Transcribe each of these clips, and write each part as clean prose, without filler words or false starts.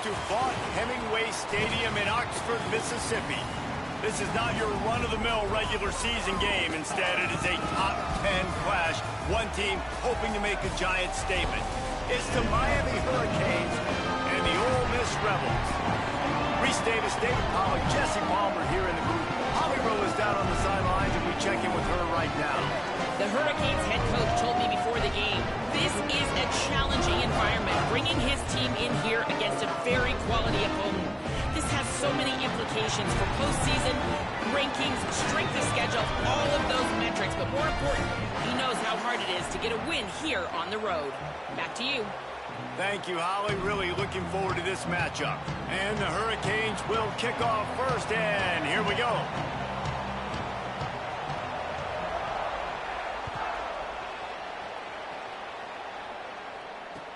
to Vaught Hemingway Stadium in Oxford, Mississippi. This is not your run-of-the-mill regular season game. Instead, it is a top 10 clash. One team hoping to make a giant statement. It's the Miami Hurricanes and the Ole Miss Rebels. Reese Davis, David Pollack, Jesse Palmer here in the booth. Holly Rowe is down on the sidelines, and we check in with her right now. The Hurricanes head coach told me before the game, this is a challenging environment, bringing his team in here against a very quality opponent. This has so many implications for postseason, rankings, strength of schedule, all of those metrics. But more important, he knows how hard it is to get a win here on the road. Back to you. Thank you, Holly. Really looking forward to this matchup. And the Hurricanes will kick off first, and here we go.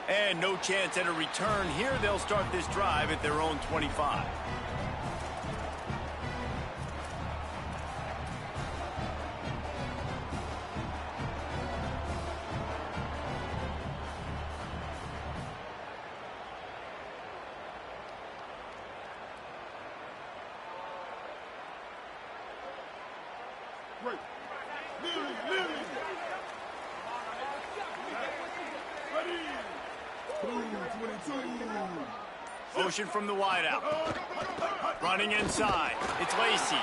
And no chance at a return here. They'll start this drive at their own 25. Motion from the wideout. Running inside. It's Lacey.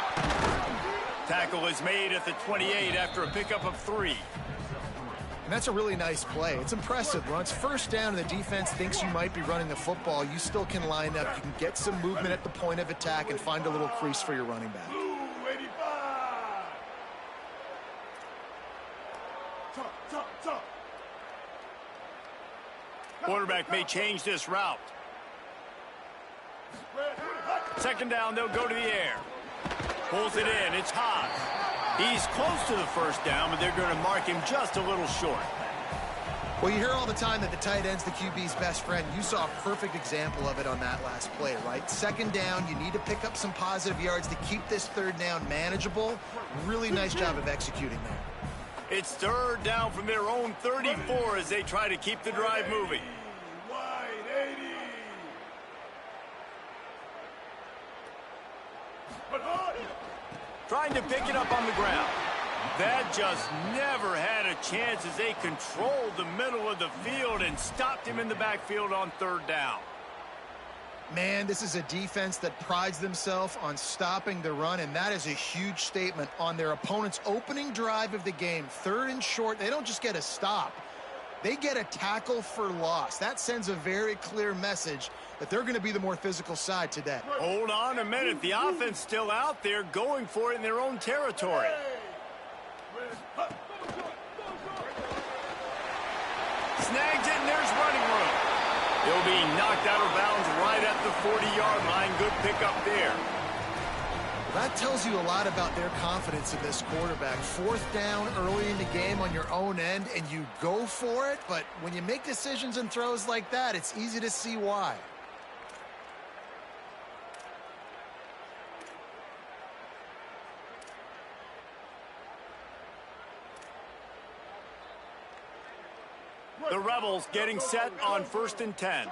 Tackle is made at the 28 after a pickup of 3. And that's a really nice play. It's impressive. When it's first down and the defense thinks you might be running the football, you still can line up. You can get some movement at the point of attack and find a little crease for your running back. Quarterback may change this route. Second down, they'll go to the air. Pulls it in, it's Haas. He's close to the first down, but they're going to mark him just a little short. Well, you hear all the time that the tight end's the QB's best friend. You saw a perfect example of it on that last play, right? Second down, you need to pick up some positive yards to keep this third down manageable. Really nice job of executing there. It's third down from their own 34 as they try to keep the drive moving. Trying to pick it up on the ground. That just never had a chance as they controlled the middle of the field and stopped him in the backfield on third down. Man, this is a defense that prides themselves on stopping the run, and that is a huge statement on their opponent's opening drive of the game. Third and short, they don't just get a stop. They get a tackle for loss. That sends a very clear message that they're going to be the more physical side today. Hold on a minute. The offense still out there going for it in their own territory. Snags it, and there's running room. He'll be knocked out of bounds right at the 40-yard line. Good pickup there. That tells you a lot about their confidence in this quarterback. Fourth down early in the game on your own end, and you go for it. But when you make decisions and throws like that, it's easy to see why. The Rebels getting set on 1st and 10.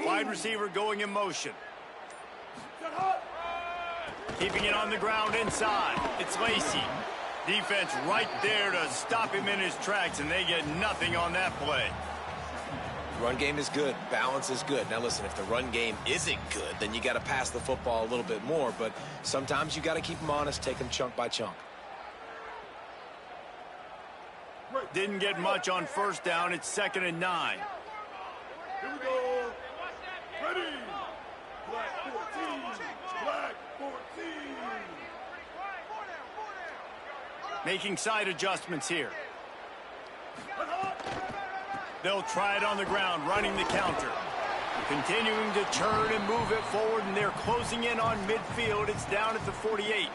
Wide receiver going in motion. Keeping it on the ground inside. It's Lacey. Defense right there to stop him in his tracks, and they get nothing on that play. Run game is good. Balance is good. Now listen, if the run game isn't good, then you got to pass the football a little bit more. But sometimes you got to keep them honest, take them chunk by chunk. Didn't get much on first down. It's 2nd and 9. Here we go. Ready. Black 14. Black 14. Making side adjustments here. They'll try it on the ground, running the counter. Continuing to turn and move it forward, and they're closing in on midfield. It's down at the 48.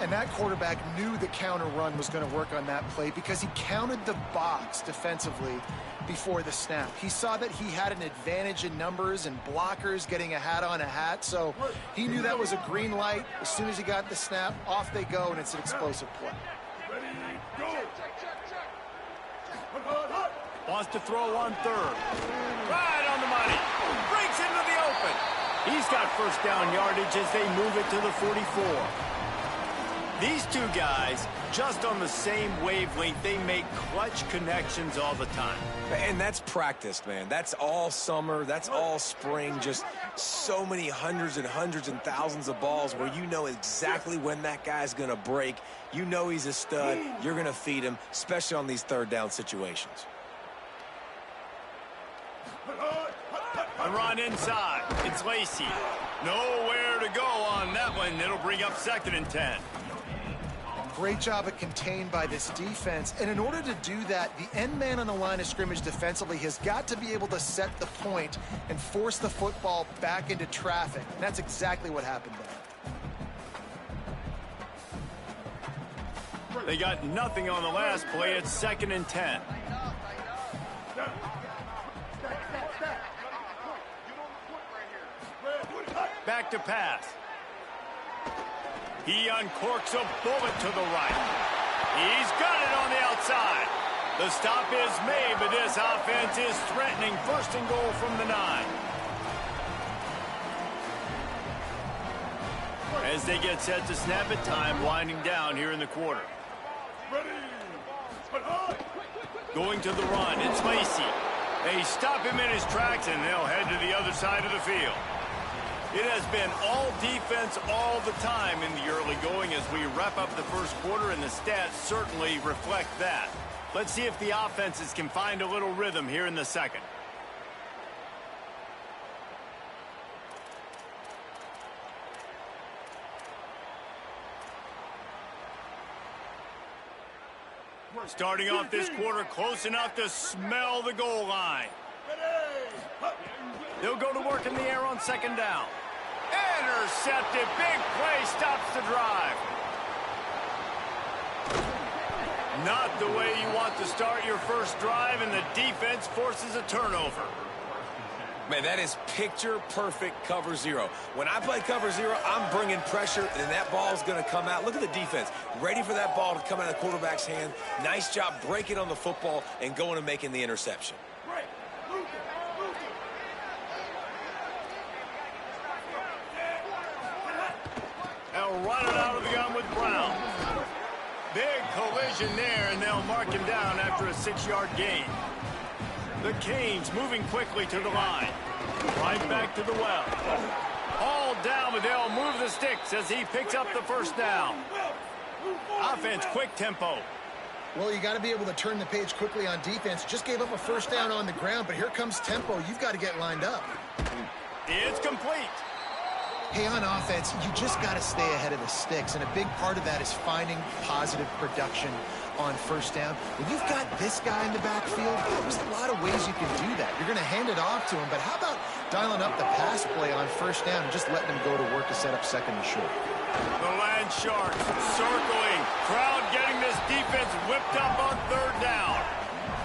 And that quarterback knew the counter run was going to work on that play because he counted the box defensively before the snap. He saw that he had an advantage in numbers and blockers getting a hat on a hat, so he knew that was a green light. As soon as he got the snap, off they go, and it's an explosive play. Ready, go. Wants to throw on third. first down yardage as they move it to the 44. These two guys, just on the same wavelength, they make clutch connections all the time. And that's practice, man. That's all summer. That's all spring. Just so many hundreds and thousands of balls where you know exactly when that guy's going to break. You know he's a stud. You're going to feed him, especially on these third down situations. A run inside. It's Lacy. Nowhere to go on that one. It'll bring up 2nd and 10. Great job at contained by this defense. And in order to do that, the end man on the line of scrimmage defensively has got to be able to set the point and force the football back into traffic. And that's exactly what happened there. They got nothing on the last play. It's 2nd and 10. Back to pass. He uncorks a bullet to the right. He's got it on the outside. The stop is made, but this offense is threatening 1st and goal from the 9. As they get set to snap it, time winding down here in the quarter. Going to the run, it's Lacy. They stop him in his tracks, and they'll head to the other side of the field. It has been all defense all the time in the early going as we wrap up the first quarter, and the stats certainly reflect that. Let's see if the offenses can find a little rhythm here in the second. Starting off this quarter close enough to smell the goal line. They'll go to work in the air on 2nd down. Intercepted. Big play stops the drive. Not the way you want to start your first drive, and the defense forces a turnover. Man, that is picture-perfect cover 0. When I play cover 0, I'm bringing pressure, and that ball's going to come out. Look at the defense. Ready for that ball to come out of the quarterback's hand. Nice job breaking on the football and going and making the interception. They'll run it out of the gun with Brown. Big collision there, and they'll mark him down after a 6-yard gain. The Canes moving quickly to the line. Right back to the well. All down, but they'll move the sticks as he picks up the first down. Offense, quick tempo. Well, you got to be able to turn the page quickly on defense. Just gave up a first down on the ground, but here comes tempo. You've got to get lined up. It's complete. Hey, on offense, you just got to stay ahead of the sticks, and a big part of that is finding positive production on first down. When you've got this guy in the backfield, there's a lot of ways you can do that. You're going to hand it off to him, but how about dialing up the pass play on first down and just letting him go to work to set up 2nd and short? The Land Sharks circling. Crowd getting this defense whipped up on 3rd down.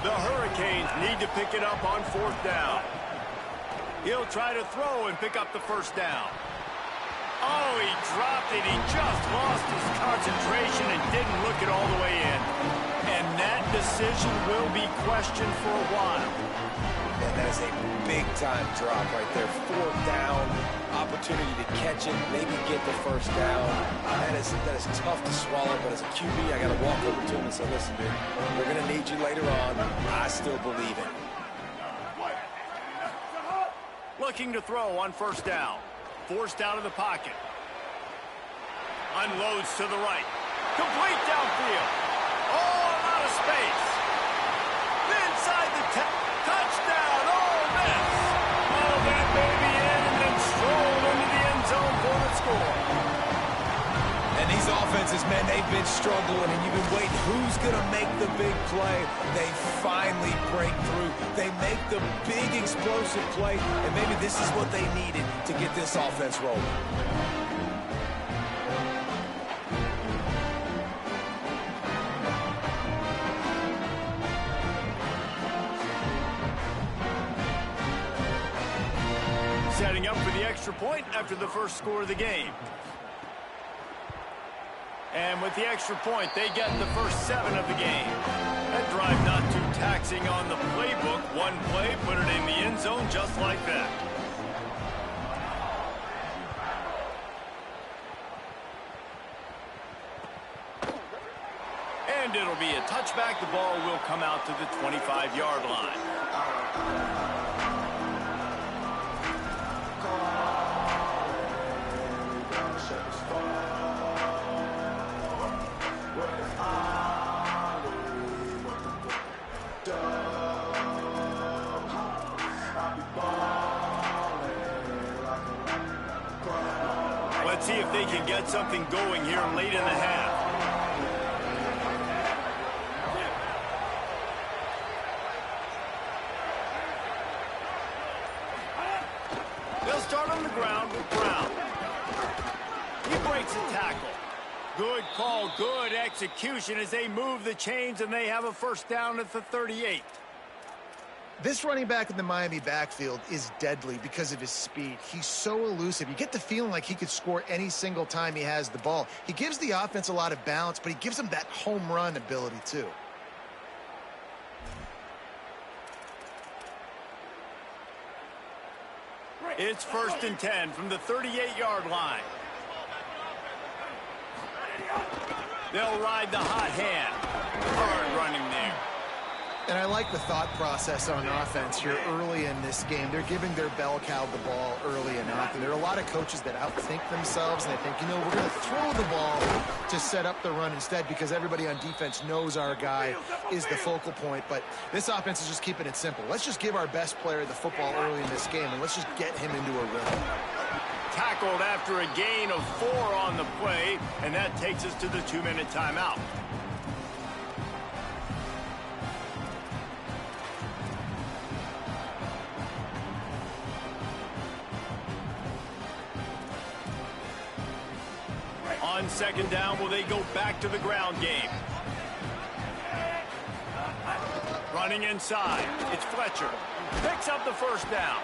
The Hurricanes need to pick it up on 4th down. He'll try to throw and pick up the first down. Oh, he dropped it. He just lost his concentration and didn't look it all the way in. And that decision will be questioned for a while. And that is a big-time drop right there. 4th down, opportunity to catch it, maybe get the first down. That is tough to swallow, but as a QB, I got to walk over to him and say, listen, dude, we're going to need you later on. I still believe it. Looking to throw on first down. Forced out of the pocket. Unloads to the right. Complete downfield. Oh, out of space. Inside the touchdown. Oh, miss. Oh, that baby in and then strolled into the end zone for the score. And these offenses, man, they've been struggling, and you've been waiting. Who's going to make the big play? They finally break through. They make the big explosive play, and maybe this is what they needed to get this offense rolling. Setting up for the extra point after the first score of the game. And with the extra point, they get the first 7 of the game. That drive not too taxing on the playbook. One play, put it in the end zone just like that. And it'll be a touchback. The ball will come out to the 25-yard line. Let's see if they can get something going here late in the half. They'll start on the ground with Brown. He breaks a tackle. Good call, good execution as they move the chains, and they have a first down at the 38. This running back in the Miami backfield is deadly because of his speed. He's so elusive. You get the feeling like he could score any single time he has the ball. He gives the offense a lot of balance, but he gives them that home run ability too. It's 1st and 10 from the 38-yard line. They'll ride the hot hand. Hard running there. And I like the thought process on offense here early in this game. They're giving their bell cow the ball early and often. There are a lot of coaches that outthink themselves, and they think, you know, we're going to throw the ball to set up the run instead because everybody on defense knows our guy is the focal point. But this offense is just keeping it simple. Let's just give our best player the football early in this game, and let's just get him into a rhythm. Tackled after a gain of 4 on the play, and that takes us to the 2-minute timeout. On 2nd down, will they go back to the ground game? Running inside, it's Fletcher. Picks up the first down.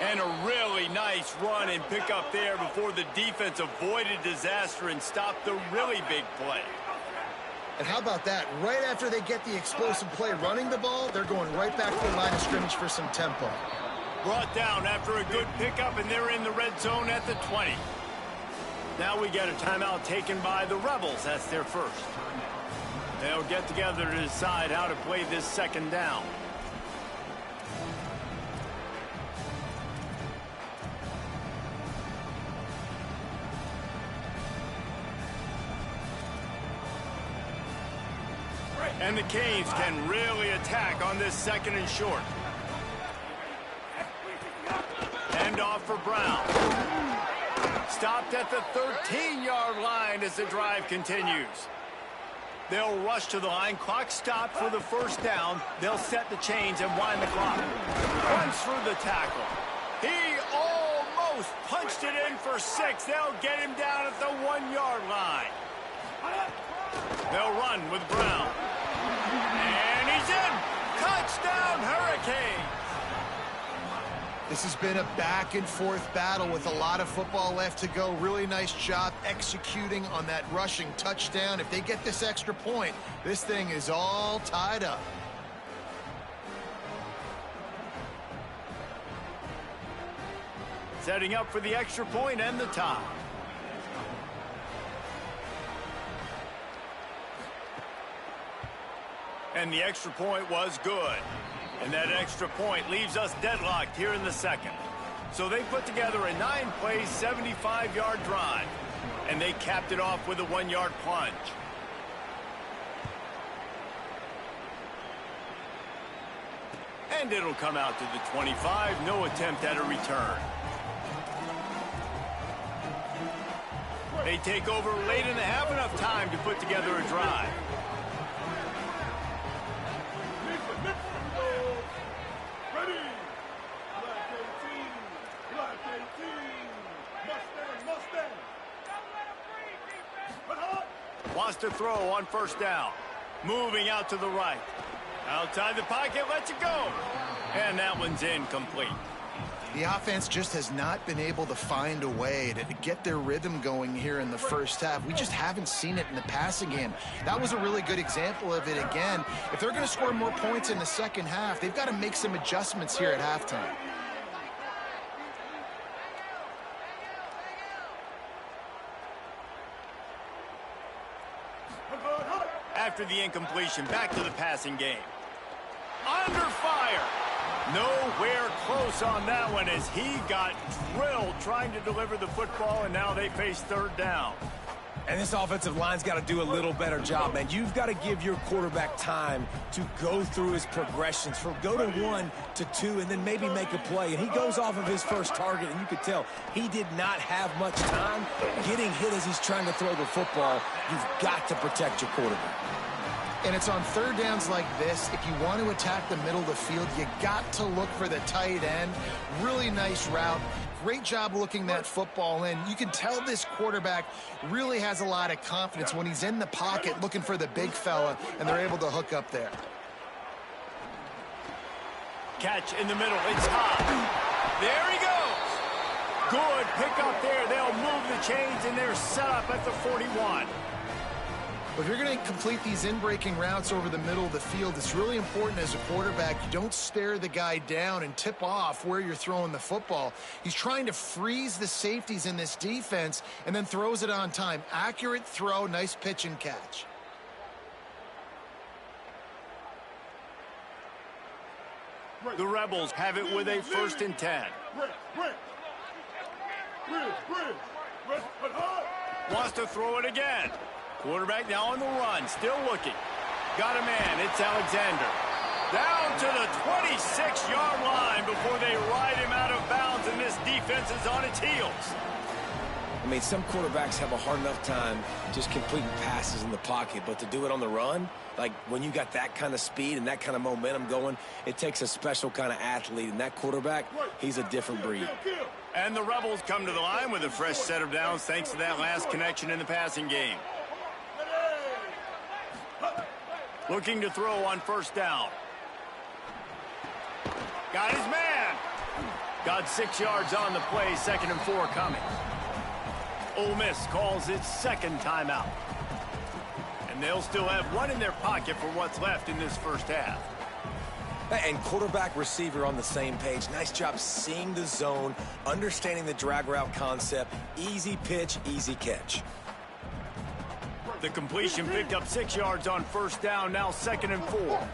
And a really nice run and pick up there before the defense avoided disaster and stopped the really big play. And how about that? Right after they get the explosive play running the ball, they're going right back to the line of scrimmage for some tempo. Brought down after a good pickup, and they're in the red zone at the 20. Now we get a timeout taken by the Rebels. That's their first. They'll get together to decide how to play this 2nd down. And the Canes can really attack on this 2nd and short. Hand off for Brown. Stopped at the 13-yard line as the drive continues. They'll rush to the line. Clock stopped for the first down. They'll set the chains and wind the clock. Runs through the tackle. He almost punched it in for 6. They'll get him down at the 1-yard line. They'll run with Brown. And he's in. Touchdown, Hurricanes. This has been a back-and-forth battle with a lot of football left to go. Really nice job executing on that rushing touchdown. If they get this extra point, this thing is all tied up. Setting up for the extra point and the tie. And the extra point was good. And that extra point leaves us deadlocked here in the 2nd. So they put together a 9-play, 75-yard drive. And they capped it off with a 1-yard plunge. And it'll come out to the 25. No attempt at a return. They take over late in the half, enough time to put together a drive. Ready! Black 18! Black 18! Mustang! Mustang! Wants to throw on 1st down. Moving out to the right. Outside the pocket, lets it go. And that one's incomplete. The offense just has not been able to find a way to get their rhythm going here in the first half. We just haven't seen it in the passing game. That was a really good example of it again. If they're going to score more points in the second half, they've got to make some adjustments here at halftime. after the incompletion. Back to the passing game. Under fire. Nowhere close on that one as he got drilled trying to deliver the football, and now they face third down. And this offensive line's got to do a little better job, man. You've got to give your quarterback time to go through his progressions, from go to 1 to 2, and then maybe make a play. And he goes off of his first target, and you could tell he did not have much time getting hit as he's trying to throw the football. You've got to protect your quarterback. And it's on third downs like this, if you want to attack the middle of the field, you got to look for the tight end. Really nice route. Great job looking that football in. You can tell this quarterback really has a lot of confidence when he's in the pocket looking for the big fella, and they're able to hook up there. Catch in the middle. It's hot. There he goes. Good pick up there. They'll move the chains, and they're set up at the 41. If you're going to complete these in-breaking routes over the middle of the field, it's really important as a quarterback you don't stare the guy down and tip off where you're throwing the football. He's trying to freeze the safeties in this defense and then throws it on time. Accurate throw, nice pitch and catch. The Rebels have it with a 1st and 10. Wants to throw it again. Quarterback now on the run, still looking. Got a man, it's Alexander. Down to the 26-yard line before they ride him out of bounds, and this defense is on its heels. I mean, some quarterbacks have a hard enough time just completing passes in the pocket, but to do it on the run, like when you got that kind of speed and that kind of momentum going, it takes a special kind of athlete, and that quarterback, he's a different breed. And the Rebels come to the line with a fresh set of downs thanks to that last connection in the passing game. Looking to throw on 1st down. Got his man. Got 6 yards on the play, 2nd and 4 coming. Ole Miss calls its 2nd timeout. And they'll still have one in their pocket for what's left in this first half. And quarterback, receiver on the same page. Nice job seeing the zone, understanding the drag route concept. Easy pitch, easy catch. The completion picked up 6 yards on 1st down, now 2nd and 4.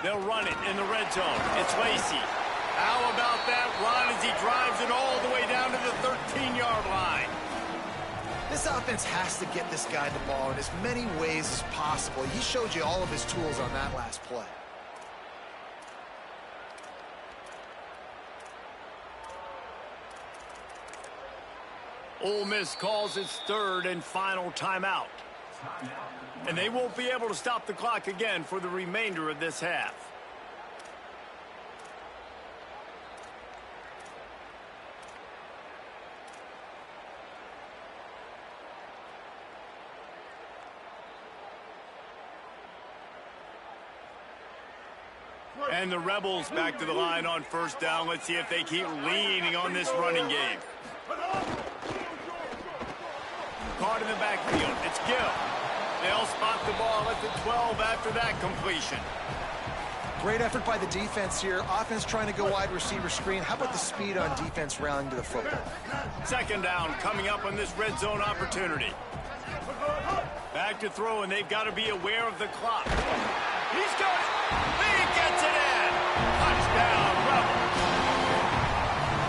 They'll run it in the red zone. It's Lacey. How about that run as he drives it all the way down to the 13-yard line? This offense has to get this guy the ball in as many ways as possible. He showed you all of his tools on that last play. Ole Miss calls its 3rd and final timeout. And they won't be able to stop the clock again for the remainder of this half. And the Rebels back to the line on 1st down. Let's see if they keep leaning on this running game. Caught in the backfield. It's Gill. They'll spot the ball at the 12 after that completion. Great effort by the defense here. Offense trying to go wide receiver screen. How about the speed on defense rallying to the football? 2nd down coming up on this red zone opportunity. Back to throw, and they've got to be aware of the clock. He's got it. He gets it in. Touchdown, Rebels.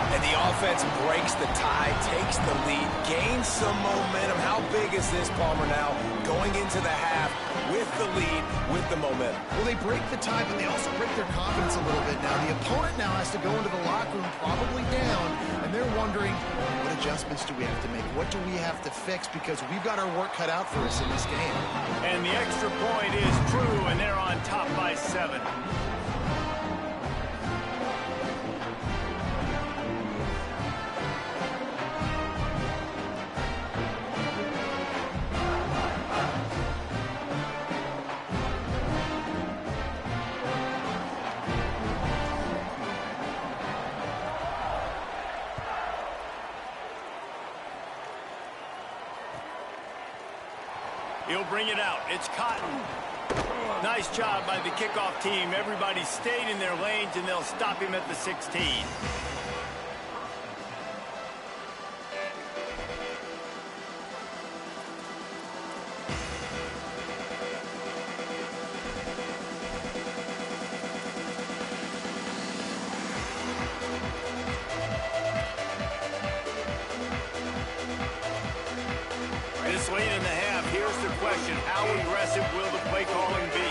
And the offense breaks the tie, takes the lead, gains some momentum. How big is this, Palmer, now? Going into the half with the lead, with the momentum. Well, they break the tie, but they also break their confidence a little bit now. The opponent now has to go into the locker room probably down, and they're wondering, what adjustments do we have to make? What do we have to fix? Because we've got our work cut out for us in this game. And the extra point is true, and they're on top by 7. He'll bring it out. It's Cotton. Nice job by the kickoff team. Everybody stayed in their lanes, and they'll stop him at the 16. this late in the half, here's the question. How aggressive will the play calling be?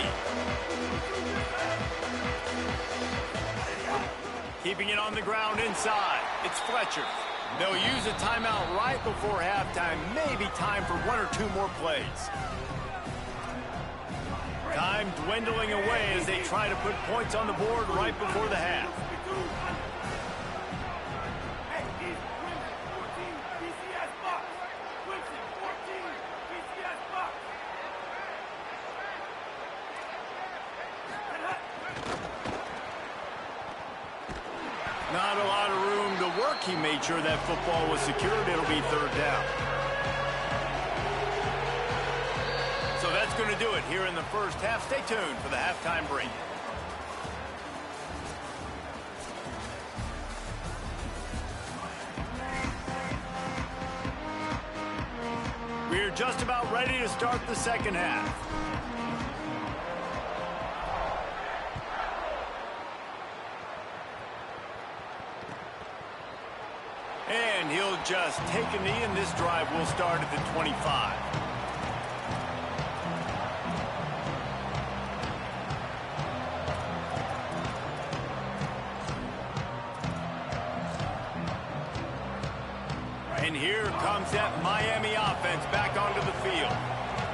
Keeping it on the ground inside. It's Fletcher. They'll use a timeout right before halftime. Maybe time for one or two more plays. Time dwindling away as they try to put points on the board right before the half. Not a lot of room to work. He made sure that football was secured. It'll be third down. So that's going to do it here in the first half. Stay tuned for the halftime break. We're just about ready to start the second half. And he'll just take a knee, and this drive will start at the 25. And here comes that Miami offense back onto the field.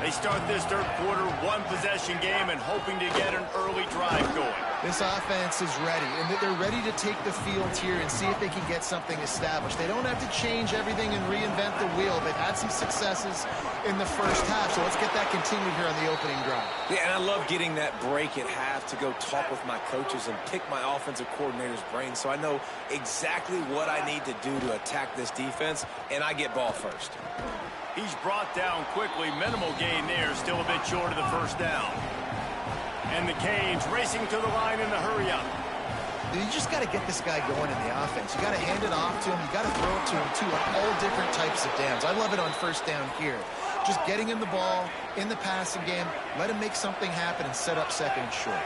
They start this third quarter one-possession game and hoping to get an early drive going. This offense is ready, and they're ready to take the field here and see if they can get something established. They don't have to change everything and reinvent the wheel. They've had some successes in the first half, so let's get that continued here on the opening drive. Yeah, and I love getting that break at half to go talk with my coaches and pick my offensive coordinator's brain so I know exactly what I need to do to attack this defense, and I get ball first. He's brought down quickly. Minimal gain there, still a bit short of the first down. And the Canes racing to the line in the hurry-up. You just got to get this guy going in the offense. You got to hand it off to him. You got to throw it to him, too, on all different types of downs. I love it on first down here. Just getting him the ball in the passing game, let him make something happen and set up second and short.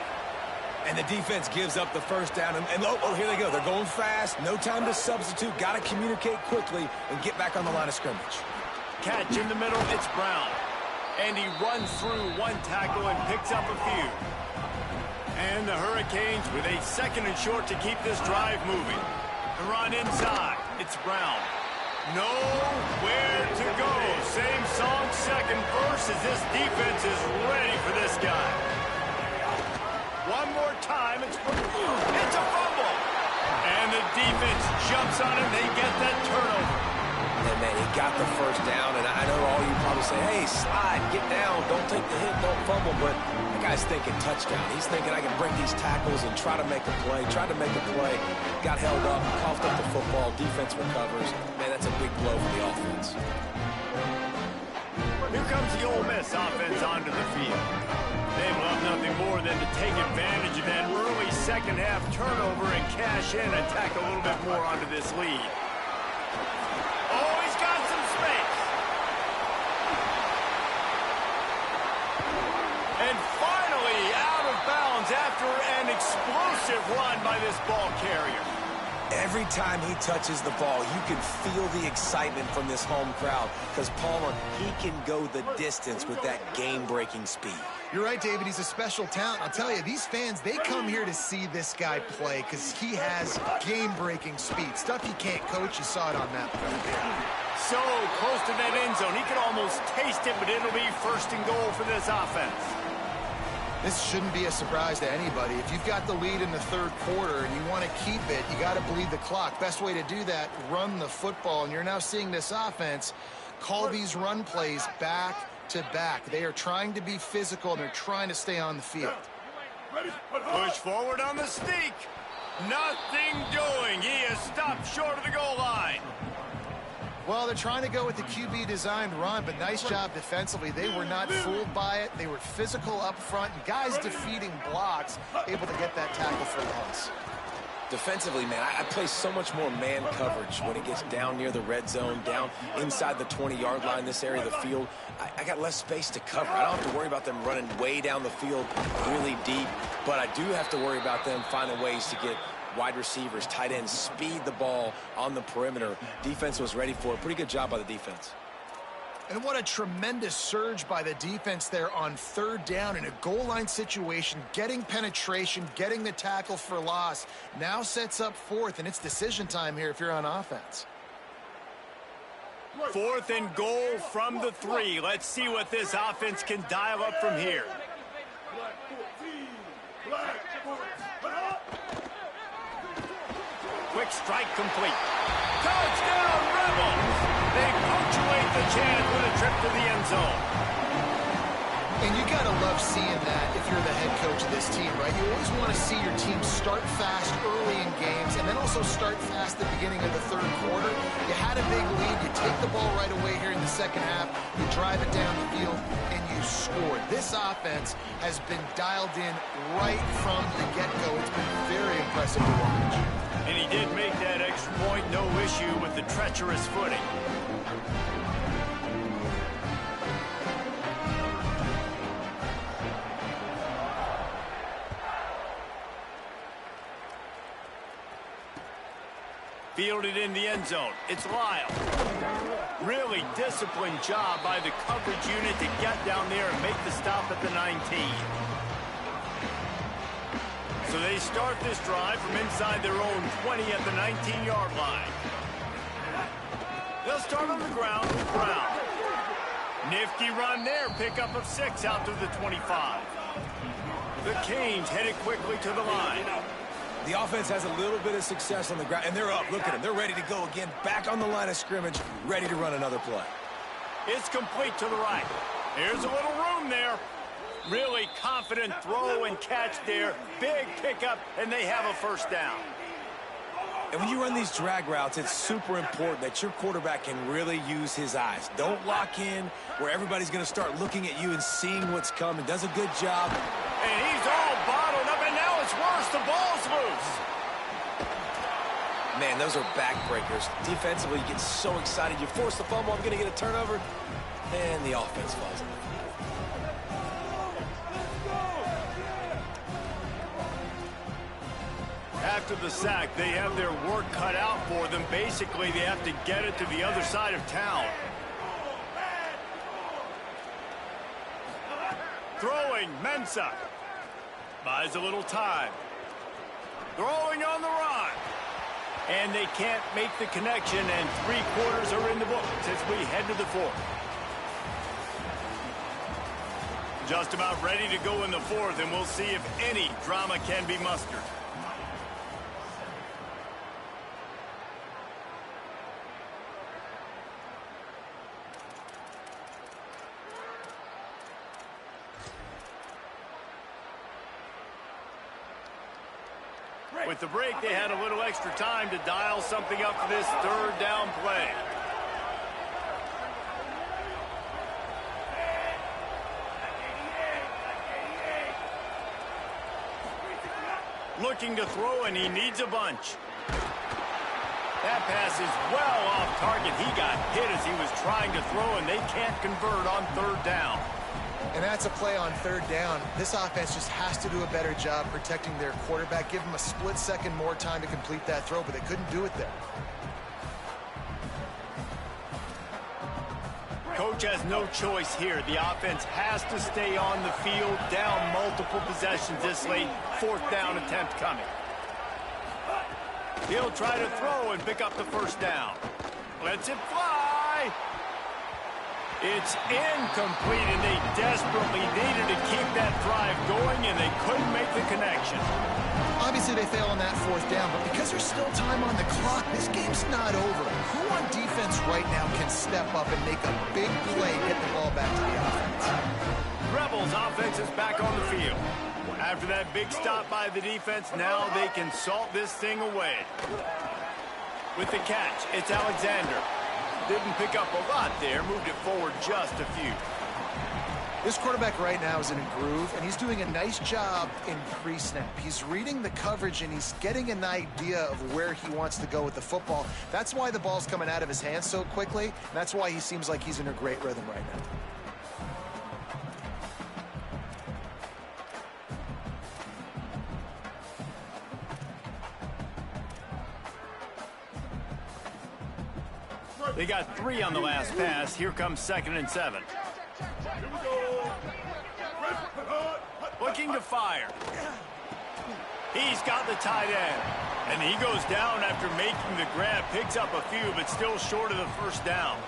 And the defense gives up the first down. And oh, here they go. They're going fast. No time to substitute. Got to communicate quickly and get back on the line of scrimmage. Catch in the middle, it's Brown. And he runs through one tackle and picks up a few. And the Hurricanes with a second and short to keep this drive moving. The run inside, it's Brown. Nowhere to go. Same song, second verse, as this defense is ready for this guy. One more time, it's a fumble. And the defense jumps on him, they get that turnover. And, man, he got the first down, and I know all you probably say, hey, slide, get down, don't take the hit, don't fumble, but the guy's thinking touchdown. He's thinking I can break these tackles and try to make a play, tried to make a play, got held up, coughed up the football, defense recovers. Man, that's a big blow for the offense. Here comes the Ole Miss offense onto the field. They love nothing more than to take advantage of that early second half turnover and cash in and tack a little bit more onto this lead. Oh, he's got some space. And finally out of bounds after an explosive run by this ball carrier. Every time he touches the ball, you can feel the excitement from this home crowd because Palmer, he can go the distance with that game-breaking speed. You're right, David. He's a special talent. I'll tell you, these fans, they come here to see this guy play because he has game-breaking speed. Stuff he can't coach. You saw it on that play. So close to that end zone. He could almost taste it, but it'll be first and goal for this offense. This shouldn't be a surprise to anybody. If you've got the lead in the third quarter and you want to keep it, you got to bleed the clock. Best way to do that, run the football. And you're now seeing this offense call these run plays back to back. They are trying to be physical, and they're trying to stay on the field. Push forward on the sneak. Nothing doing. He is stopped short of the goal line. Well, they're trying to go with the QB-designed run, but nice job defensively. They were not fooled by it. They were physical up front. Guys defeating blocks, able to get that tackle for loss. Defensively, man, I play so much more man coverage when it gets down near the red zone, down inside the 20-yard line, this area of the field. I got less space to cover. I don't have to worry about them running way down the field really deep, but I do have to worry about them finding ways to get wide receivers, tight ends, speed the ball on the perimeter. Defense was ready for it. Pretty good job by the defense. And what a tremendous surge by the defense there on third down in a goal line situation, getting penetration, getting the tackle for loss. Now sets up fourth, and it's decision time here if you're on offense. 4th and goal from the 3. Let's see what this offense can dial up from here. Quick strike complete. Touchdown, Rebels! They punctuate the chance with a trip to the end zone. And you got to love seeing that if you're the head coach of this team, right? You always want to see your team start fast early in games and then also start fast at the beginning of the third quarter. You had a big lead. You take the ball right away here in the second half. You drive it down the field, and you scored. This offense has been dialed in right from the get-go. It's been very impressive to watch. And he did make that extra point, no issue with the treacherous footing. Fielded in the end zone. It's Lyle. Really disciplined job by the coverage unit to get down there and make the stop at the 19. So they start this drive from inside their own 20 at the 19-yard line. They'll start on the ground with Brown. Nifty run there, pickup of 6 out to the 25. The Canes headed quickly to the line. The offense has a little bit of success on the ground, and they're up. Look at them. They're ready to go again, back on the line of scrimmage, ready to run another play. It's complete to the right. Here's a little room there. Really confident throw and catch there. Big pickup, and they have a first down. And when you run these drag routes, it's super important that your quarterback can really use his eyes. Don't lock in where everybody's going to start looking at you and seeing what's coming. Does a good job. And he's all bottled up, and now it's worse. The ball's loose. Man, those are backbreakers. Defensively, you get so excited. You force the fumble, I'm going to get a turnover, and the offense falls. After the sack, they have their work cut out for them. Basically, they have to get it to the other side of town. Throwing, Mensah. Buys a little time. Throwing on the run. And they can't make the connection, and 3 quarters are in the books as we head to the 4th. Just about ready to go in the 4th, and we'll see if any drama can be mustered. With the break, they had a little extra time to dial something up for this third down play. Looking to throw, and he needs a bunch. That pass is well off target. He got hit as he was trying to throw, and they can't convert on third down. And that's a play on third down. This offense just has to do a better job protecting their quarterback. Give them a split second more time to complete that throw, but they couldn't do it there. Coach has no choice here. The offense has to stay on the field, down multiple possessions this late. 4th down attempt coming. He'll try to throw and pick up the first down. Lets it fly. It's incomplete, and they desperately needed to keep that drive going, and they couldn't make the connection. Obviously, they fail on that 4th down, but because there's still time on the clock, this game's not over. Who on defense right now can step up and make a big play and get the ball back to the offense? Rebels offense is back on the field. After that big stop by the defense, now they can salt this thing away. With the catch, it's Alexander. Didn't pick up a lot there, moved it forward just a few. This quarterback right now is in a groove, and he's doing a nice job in pre-snap. He's reading the coverage, and he's getting an idea of where he wants to go with the football. That's why the ball's coming out of his hands so quickly, and that's why he seems like he's in a great rhythm right now. They got 3 on the last pass. Here comes 2nd and 7. Here we go. Looking to fire. He's got the tight end. And he goes down after making the grab. Picks up a few, but still short of the first down.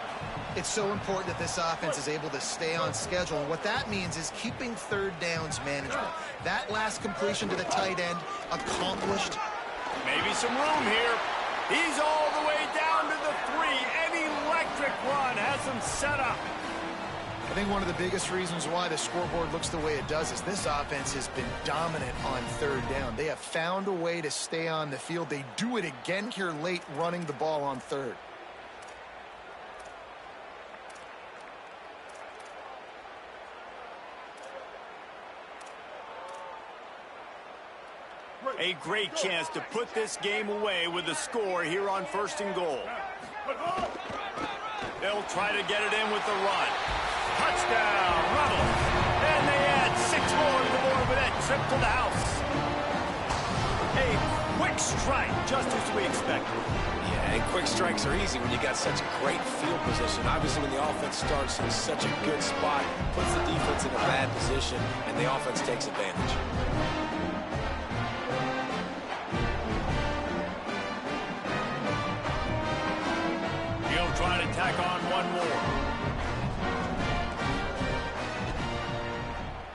It's so important that this offense is able to stay on schedule. And what that means is keeping third downs manageable. That last completion to the tight end accomplished. Maybe some room here. He's all the way down to the 3. An electric run has him set up. I think one of the biggest reasons why the scoreboard looks the way it does is this offense has been dominant on third down. They have found a way to stay on the field. They do it again here late, running the ball on third. A great chance to put this game away with a score here on 1st and goal. They'll try to get it in with the run. Touchdown, Rebels. And they add 6 more to the board with that trip to the house. A quick strike, just as we expected. Yeah, and quick strikes are easy when you got such a great field position. Obviously, when the offense starts in such a good spot, puts the defense in a bad position, and the offense takes advantage. He'll try to tack on one more.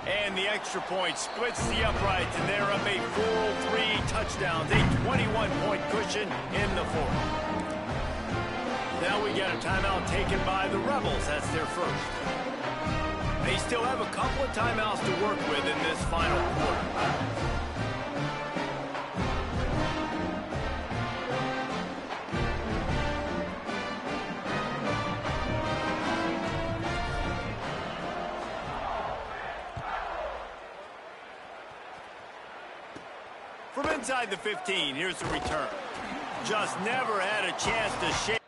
And the extra point splits the uprights, and they're up a full 3 touchdowns, a 21-point cushion in the 4th. Now we get a timeout taken by the Rebels. That's their first. They still have a couple of timeouts to work with in this final quarter. From inside the 15, here's the return. Just never had a chance to shake.